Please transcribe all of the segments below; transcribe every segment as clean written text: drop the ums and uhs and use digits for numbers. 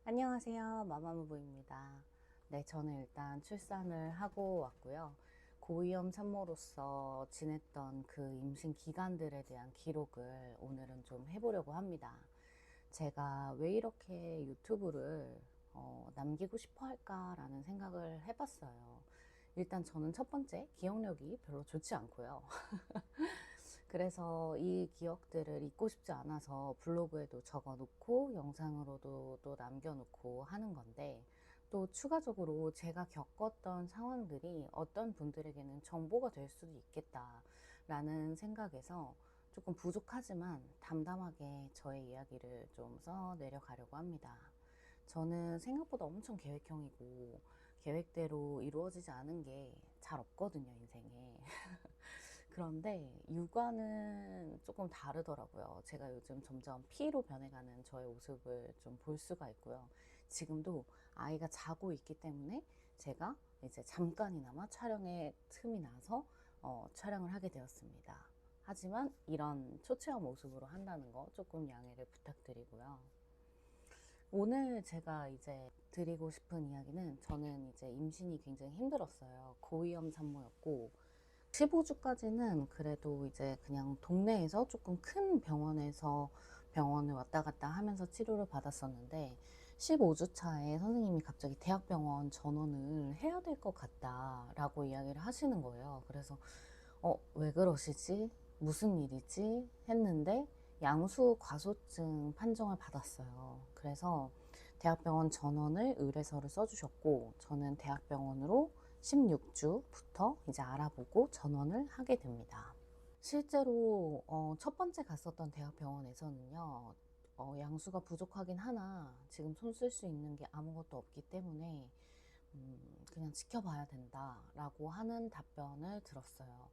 안녕하세요. 마마무부입니다. 네, 저는 일단 출산을 하고 왔고요. 고위험 산모로서 지냈던 그 임신 기간들에 대한 기록을 오늘은 좀 해보려고 합니다. 제가 왜 이렇게 유튜브를 남기고 싶어 할까라는 생각을 해봤어요. 일단 저는 첫 번째, 기억력이 별로 좋지 않고요. 그래서 이 기억들을 잊고 싶지 않아서 블로그에도 적어 놓고 영상으로도 또 남겨 놓고 하는 건데, 또 추가적으로 제가 겪었던 상황들이 어떤 분들에게는 정보가 될 수도 있겠다라는 생각에서 조금 부족하지만 담담하게 저의 이야기를 좀 써내려가려고 합니다. 저는 생각보다 엄청 계획형이고 계획대로 이루어지지 않은 게 잘 없거든요, 인생에. 그런데 육아는 조금 다르더라고요. 제가 요즘 점점 P로 변해가는 저의 모습을 좀 볼 수가 있고요. 지금도 아이가 자고 있기 때문에 제가 이제 잠깐이나마 촬영에 틈이 나서 촬영을 하게 되었습니다. 하지만 이런 초췌한 모습으로 한다는 거 조금 양해를 부탁드리고요. 오늘 제가 이제 드리고 싶은 이야기는, 저는 이제 임신이 굉장히 힘들었어요. 고위험 산모였고 15주까지는 그래도 이제 그냥 동네에서 조금 큰 병원에서 병원을 왔다 갔다 하면서 치료를 받았었는데, 15주 차에 선생님이 갑자기 대학병원 전원을 해야 될 것 같다라고 이야기를 하시는 거예요. 그래서 왜 그러시지? 무슨 일이지? 했는데 양수 과소증 판정을 받았어요. 그래서 대학병원 전원을 의뢰서를 써주셨고, 저는 대학병원으로 16주부터 이제 알아보고 전원을 하게 됩니다. 실제로 첫 번째 갔었던 대학병원에서는요, 양수가 부족하긴 하나 지금 손 쓸 수 있는 게 아무것도 없기 때문에 그냥 지켜봐야 된다라고 하는 답변을 들었어요.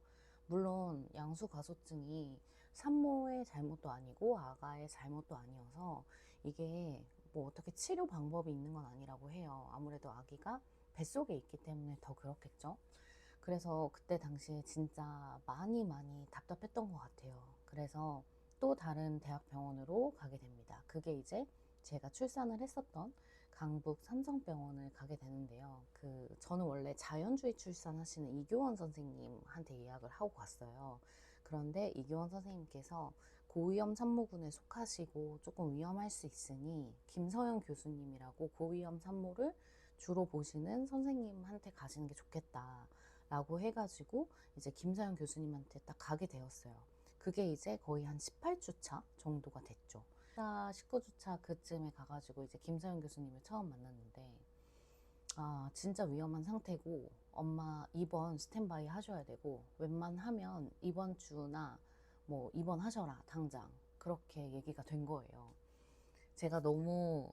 물론 양수 과소증이 산모의 잘못도 아니고 아가의 잘못도 아니어서 이게 뭐 어떻게 치료 방법이 있는 건 아니라고 해요. 아무래도 아기가 뱃속에 있기 때문에 더 그렇겠죠. 그래서 그때 당시에 진짜 많이 답답했던 것 같아요. 그래서 또 다른 대학병원으로 가게 됩니다. 그게 이제 제가 출산을 했었던 강북 삼성병원을 가게 되는데요. 저는 원래 자연주의 출산하시는 이교원 선생님한테 예약을 하고 갔어요. 그런데 이교원 선생님께서 고위험 산모군에 속하시고 조금 위험할 수 있으니 김서영 교수님이라고 고위험 산모를 주로 보시는 선생님한테 가시는 게 좋겠다 라고 해가지고 이제 김서영 교수님한테 딱 가게 되었어요. 그게 이제 거의 한 18주 차 정도가 됐죠. 19주 차 그쯤에 가가지고 이제 김서영 교수님을 처음 만났는데, 진짜 위험한 상태고 엄마 입원 스탠바이 하셔야 되고 웬만하면 이번 주나 뭐 입원하셔라 당장, 그렇게 얘기가 된 거예요. 제가 너무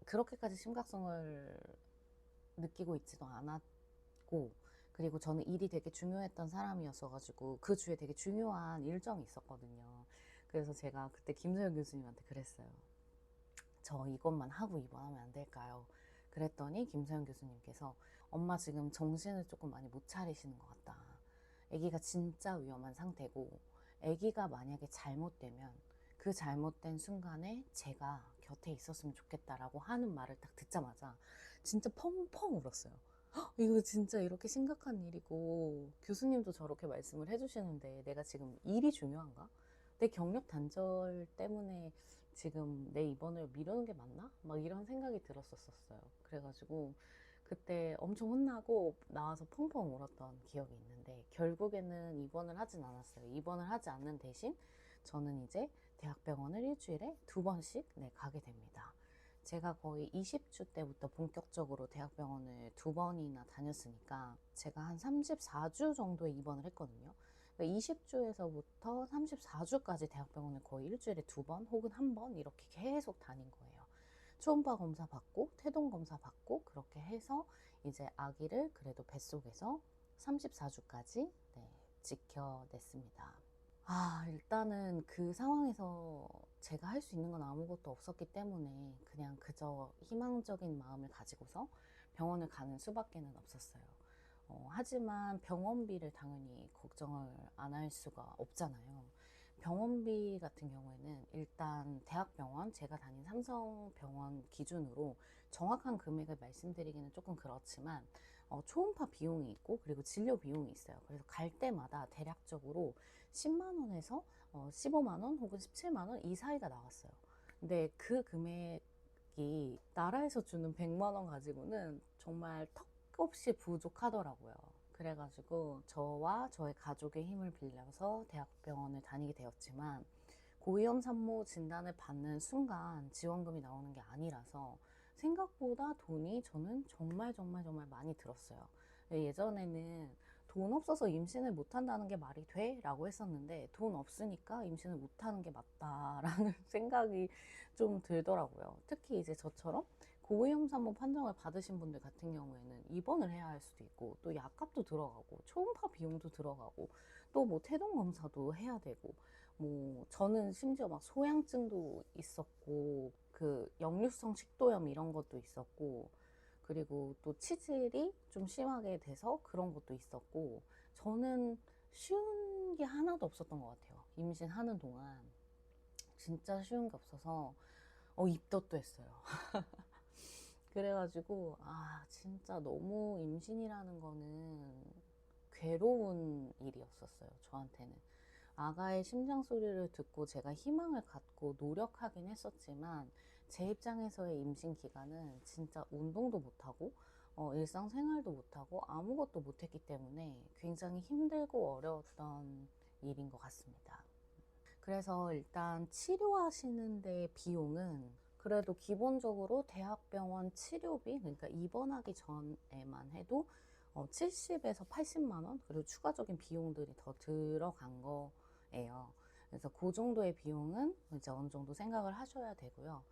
그렇게까지 심각성을 느끼고 있지도 않았고, 그리고 저는 일이 되게 중요했던 사람이었어가지고 그 주에 되게 중요한 일정이 있었거든요. 그래서 제가 그때 김소영 교수님한테 그랬어요. 저 이것만 하고 입원하면 안 될까요? 그랬더니 김소영 교수님께서 엄마 지금 정신을 조금 많이 못 차리시는 것 같다. 아기가 진짜 위험한 상태고, 아기가 만약에 잘못되면 그 잘못된 순간에 제가 곁에 있었으면 좋겠다라고 하는 말을 딱 듣자마자 진짜 펑펑 울었어요. 이거 진짜 이렇게 심각한 일이고 교수님도 저렇게 말씀을 해주시는데 내가 지금 일이 중요한가? 내 경력 단절 때문에 지금 내 입원을 미루는 게 맞나? 막 이런 생각이 들었었어요. 그래가지고 그때 엄청 혼나고 나와서 펑펑 울었던 기억이 있는데, 결국에는 입원을 하진 않았어요. 입원을 하지 않는 대신 저는 이제 대학병원을 일주일에 2번씩 가게 됩니다. 제가 거의 20주 때부터 본격적으로 대학병원을 2번이나 다녔으니까 제가 한 34주 정도에 입원을 했거든요. 20주에서부터 34주까지 대학병원을 거의 일주일에 2번 혹은 1번 이렇게 계속 다닌 거예요. 초음파 검사 받고 태동 검사 받고 그렇게 해서 이제 아기를 그래도 뱃속에서 34주까지 지켜냈습니다. 일단은 그 상황에서 제가 할 수 있는 건 아무것도 없었기 때문에 그냥 그저 희망적인 마음을 가지고서 병원을 가는 수밖에는 없었어요. 하지만 병원비를 당연히 걱정을 안 할 수가 없잖아요. 병원비 같은 경우에는 일단 대학병원, 제가 다닌 삼성병원 기준으로 정확한 금액을 말씀드리기는 조금 그렇지만 초음파 비용이 있고 그리고 진료 비용이 있어요. 그래서 갈 때마다 대략적으로 10만 원에서 15만 원 혹은 17만 원 이 사이가 나왔어요. 근데 그 금액이 나라에서 주는 100만 원 가지고는 정말 턱없이 부족하더라고요. 그래가지고 저와 저의 가족의 힘을 빌려서 대학병원을 다니게 되었지만 고위험 산모 진단을 받는 순간 지원금이 나오는 게 아니라서 생각보다 돈이 저는 정말 정말 정말 많이 들었어요. 예전에는 돈 없어서 임신을 못한다는 게 말이 돼? 라고 했었는데 돈 없으니까 임신을 못하는 게 맞다라는 생각이 좀 들더라고요. 특히 이제 저처럼 고위험 산모 판정을 받으신 분들 같은 경우에는 입원을 해야 할 수도 있고 또 약값도 들어가고 초음파 비용도 들어가고 또 뭐 태동 검사도 해야 되고 뭐 저는 심지어 막 소양증도 있었고 그 역류성 식도염 이런 것도 있었고 그리고 또 치질이 좀 심하게 돼서 그런 것도 있었고 저는 쉬운 게 하나도 없었던 것 같아요. 임신하는 동안 진짜 쉬운 게 없어서 입덧도 했어요. 그래가지고 진짜 너무 임신이라는 거는 괴로운 일이었었어요. 저한테는. 아가의 심장 소리를 듣고 제가 희망을 갖고 노력하긴 했었지만 제 입장에서의 임신 기간은 진짜 운동도 못하고 일상생활도 못하고 아무것도 못했기 때문에 굉장히 힘들고 어려웠던 일인 것 같습니다. 그래서 일단 치료하시는데 비용은 그래도 기본적으로 대학병원 치료비, 그러니까 입원하기 전에만 해도 70에서 80만 원, 그리고 추가적인 비용들이 더 들어간 거예요. 그래서 그 정도의 비용은 이제 어느 정도 생각을 하셔야 되고요.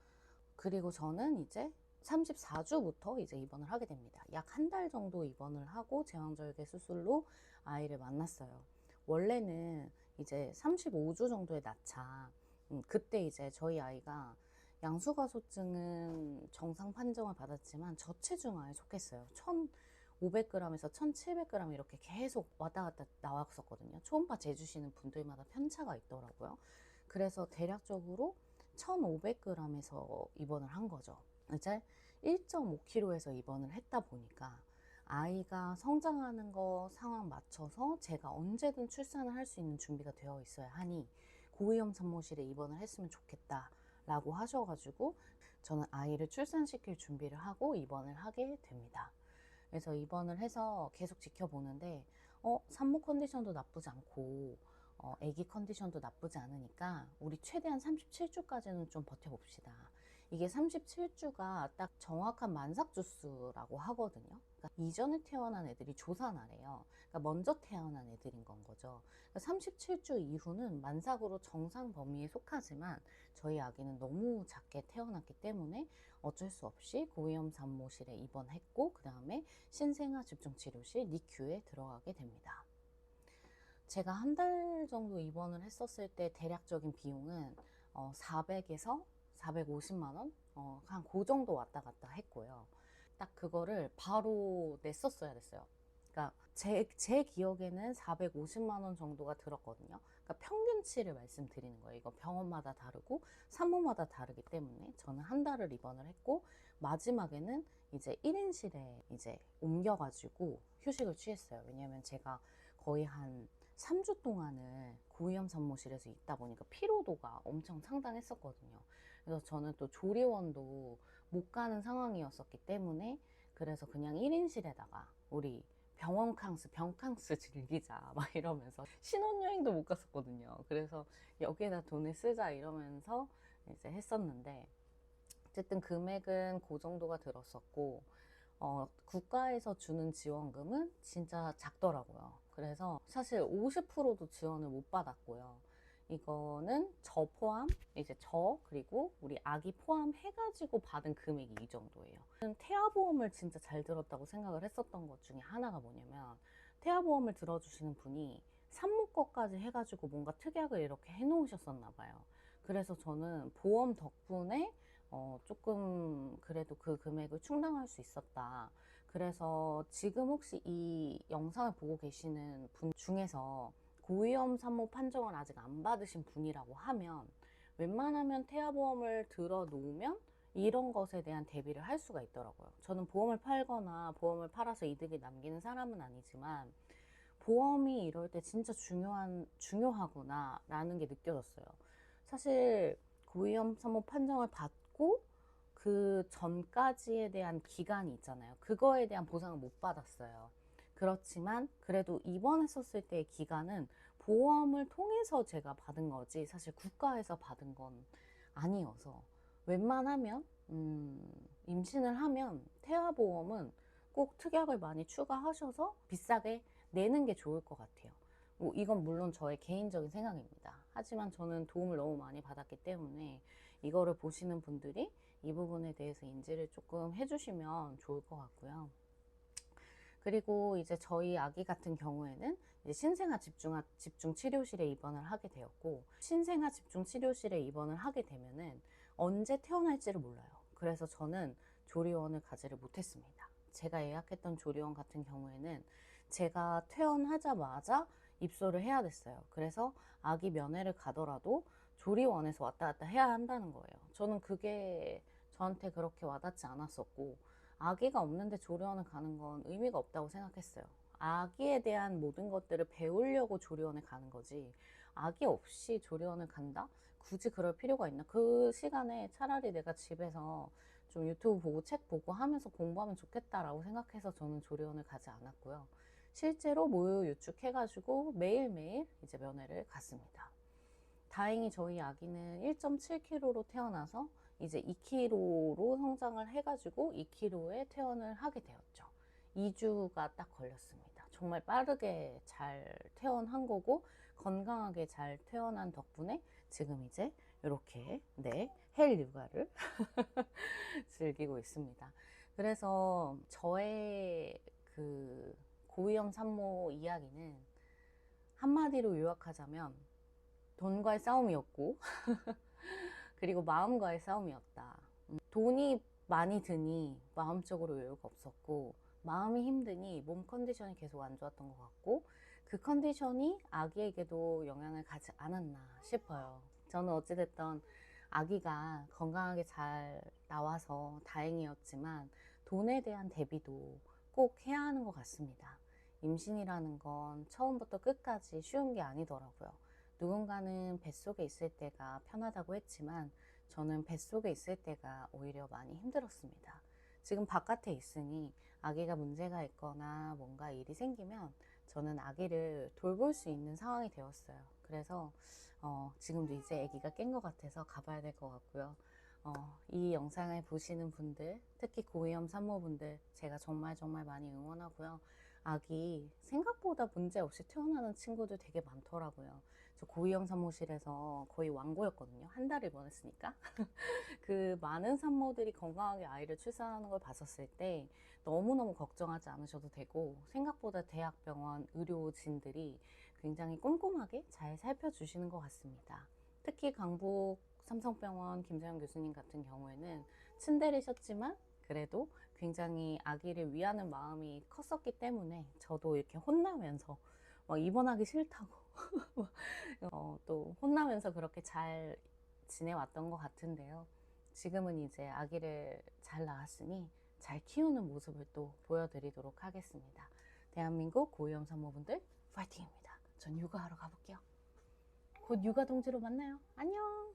그리고 저는 이제 34주부터 이제 입원을 하게 됩니다. 약 한 달 정도 입원을 하고 제왕절개 수술로 아이를 만났어요. 원래는 이제 35주 정도의 낳자. 그때 이제 저희 아이가 양수가소증은 정상 판정을 받았지만 저체중아에 속했어요. 1,500g에서 1,700g 이렇게 계속 왔다 갔다 나왔었거든요. 초음파 재주시는 분들마다 편차가 있더라고요. 그래서 대략적으로 1,500g에서 입원을 한 거죠. 이제 1.5kg에서 입원을 했다 보니까 아이가 성장하는 거 상황 맞춰서 제가 언제든 출산을 할 수 있는 준비가 되어 있어야 하니 고위험 산모실에 입원을 했으면 좋겠다 라고 하셔가지고 저는 아이를 출산시킬 준비를 하고 입원을 하게 됩니다. 그래서 입원을 해서 계속 지켜보는데 산모 컨디션도 나쁘지 않고 아기 컨디션도 나쁘지 않으니까 우리 최대한 37주까지는 좀 버텨봅시다. 이게 37주가 딱 정확한 만삭주 수라고 하거든요. 그러니까 이전에 태어난 애들이 조산아래요. 그러니까 먼저 태어난 애들인 건 거죠. 그러니까 37주 이후는 만삭으로 정상 범위에 속하지만 저희 아기는 너무 작게 태어났기 때문에 어쩔 수 없이 고위험 산모실에 입원했고 그 다음에 신생아 집중치료실 니큐에 들어가게 됩니다. 제가 한 달 정도 입원을 했었을 때 대략적인 비용은 400에서 450만 원? 한 그 정도 왔다 갔다 했고요. 딱 그거를 바로 냈었어야 됐어요. 그러니까 제 기억에는 450만 원 정도가 들었거든요. 그러니까 평균치를 말씀드리는 거예요. 이거 병원마다 다르고 산모마다 다르기 때문에 저는 한 달을 입원을 했고 마지막에는 이제 1인실에 이제 옮겨가지고 휴식을 취했어요. 왜냐면 제가 거의 한 3주 동안을 고위험 산모실에서 있다 보니까 피로도가 엄청 상당했었거든요. 그래서 저는 또 조리원도 못 가는 상황이었었기 때문에 그래서 그냥 1인실에다가 우리 병캉스 즐기자 막 이러면서 신혼여행도 못 갔었거든요. 그래서 여기에다 돈을 쓰자 이러면서 이제 했었는데 어쨌든 금액은 그 정도가 들었었고 국가에서 주는 지원금은 진짜 작더라고요. 그래서 사실 50%도 지원을 못 받았고요. 이거는 저 포함, 이제 저 그리고 우리 아기 포함 해가지고 받은 금액이 이 정도예요. 태아보험을 진짜 잘 들었다고 생각을 했었던 것 중에 하나가 뭐냐면 태아보험을 들어주시는 분이 산모 거까지 해가지고 뭔가 특약을 이렇게 해놓으셨었나 봐요. 그래서 저는 보험 덕분에 조금 그래도 그 금액을 충당할 수 있었다. 그래서 지금 혹시 이 영상을 보고 계시는 분 중에서 고위험 산모 판정을 아직 안 받으신 분이라고 하면 웬만하면 태아보험을 들어 놓으면 이런 것에 대한 대비를 할 수가 있더라고요. 저는 보험을 팔거나 보험을 팔아서 이득이 남기는 사람은 아니지만 보험이 이럴 때 진짜 중요하구나 라는 게 느껴졌어요. 사실 고위험 산모 판정을 받고 그 전까지에 대한 기간이 있잖아요. 그거에 대한 보상을 못 받았어요. 그렇지만 그래도 입원했었을 때의 기간은 보험을 통해서 제가 받은 거지 사실 국가에서 받은 건 아니어서 웬만하면 임신을 하면 태아보험은 꼭 특약을 많이 추가하셔서 비싸게 내는 게 좋을 것 같아요. 뭐 이건 물론 저의 개인적인 생각입니다. 하지만 저는 도움을 너무 많이 받았기 때문에 이거를 보시는 분들이 이 부분에 대해서 인지를 조금 해주시면 좋을 것 같고요. 그리고 이제 저희 아기 같은 경우에는 이제 신생아 집중 치료실에 입원을 하게 되었고, 신생아 집중 치료실에 입원을 하게 되면은 언제 태어날지를 몰라요. 그래서 저는 조리원을 가지를 못했습니다. 제가 예약했던 조리원 같은 경우에는 제가 퇴원하자마자 입소를 해야 됐어요. 그래서 아기 면회를 가더라도 조리원에서 왔다 갔다 해야 한다는 거예요. 저는 그게 저한테 그렇게 와닿지 않았었고, 아기가 없는데 조리원을 가는 건 의미가 없다고 생각했어요. 아기에 대한 모든 것들을 배우려고 조리원에 가는 거지, 아기 없이 조리원을 간다? 굳이 그럴 필요가 있나? 그 시간에 차라리 내가 집에서 좀 유튜브 보고 책 보고 하면서 공부하면 좋겠다라고 생각해서 저는 조리원을 가지 않았고요. 실제로 모유 유축해가지고 매일매일 이제 면회를 갔습니다. 다행히 저희 아기는 1.7kg로 태어나서 이제 2kg로 성장을 해가지고 2kg에 퇴원을 하게 되었죠. 2주가 딱 걸렸습니다. 정말 빠르게 잘 퇴원한 거고 건강하게 잘 퇴원한 덕분에 지금 이제 이렇게 헬 육아를 즐기고 있습니다. 그래서 저의 그 고위험 산모 이야기는 한마디로 요약하자면 돈과의 싸움이었고 그리고 마음과의 싸움이었다. 돈이 많이 드니 마음적으로 여유가 없었고, 마음이 힘드니 몸 컨디션이 계속 안 좋았던 것 같고, 그 컨디션이 아기에게도 영향을 가지 않았나 싶어요. 저는 어찌됐든 아기가 건강하게 잘 나와서 다행이었지만 돈에 대한 대비도 꼭 해야 하는 것 같습니다. 임신이라는 건 처음부터 끝까지 쉬운 게 아니더라고요. 누군가는 뱃속에 있을 때가 편하다고 했지만 저는 뱃속에 있을 때가 오히려 많이 힘들었습니다. 지금 바깥에 있으니 아기가 문제가 있거나 뭔가 일이 생기면 저는 아기를 돌볼 수 있는 상황이 되었어요. 그래서 지금도 이제 아기가 깬 것 같아서 가봐야 될 것 같고요. 이 영상을 보시는 분들, 특히 고위험 산모분들 제가 정말 많이 응원하고요. 아기 생각보다 문제 없이 태어나는 친구들 되게 많더라고요. 저 고위험 산모실에서 거의 왕고였거든요. 한 달을 입원했으니까. 그 많은 산모들이 건강하게 아이를 출산하는 걸 봤었을 때 너무너무 걱정하지 않으셔도 되고, 생각보다 대학병원 의료진들이 굉장히 꼼꼼하게 잘 살펴주시는 것 같습니다. 특히 강북 삼성병원 김재현 교수님 같은 경우에는 친데레셨지만 그래도 굉장히 아기를 위하는 마음이 컸었기 때문에 저도 이렇게 혼나면서 막 입원하기 싫다고 또 혼나면서 그렇게 잘 지내왔던 것 같은데요. 지금은 이제 아기를 잘 낳았으니 잘 키우는 모습을 또 보여드리도록 하겠습니다. 대한민국 고위험 산모분들 파이팅입니다. 전 육아하러 가볼게요. 곧 육아 동지로 만나요. 안녕.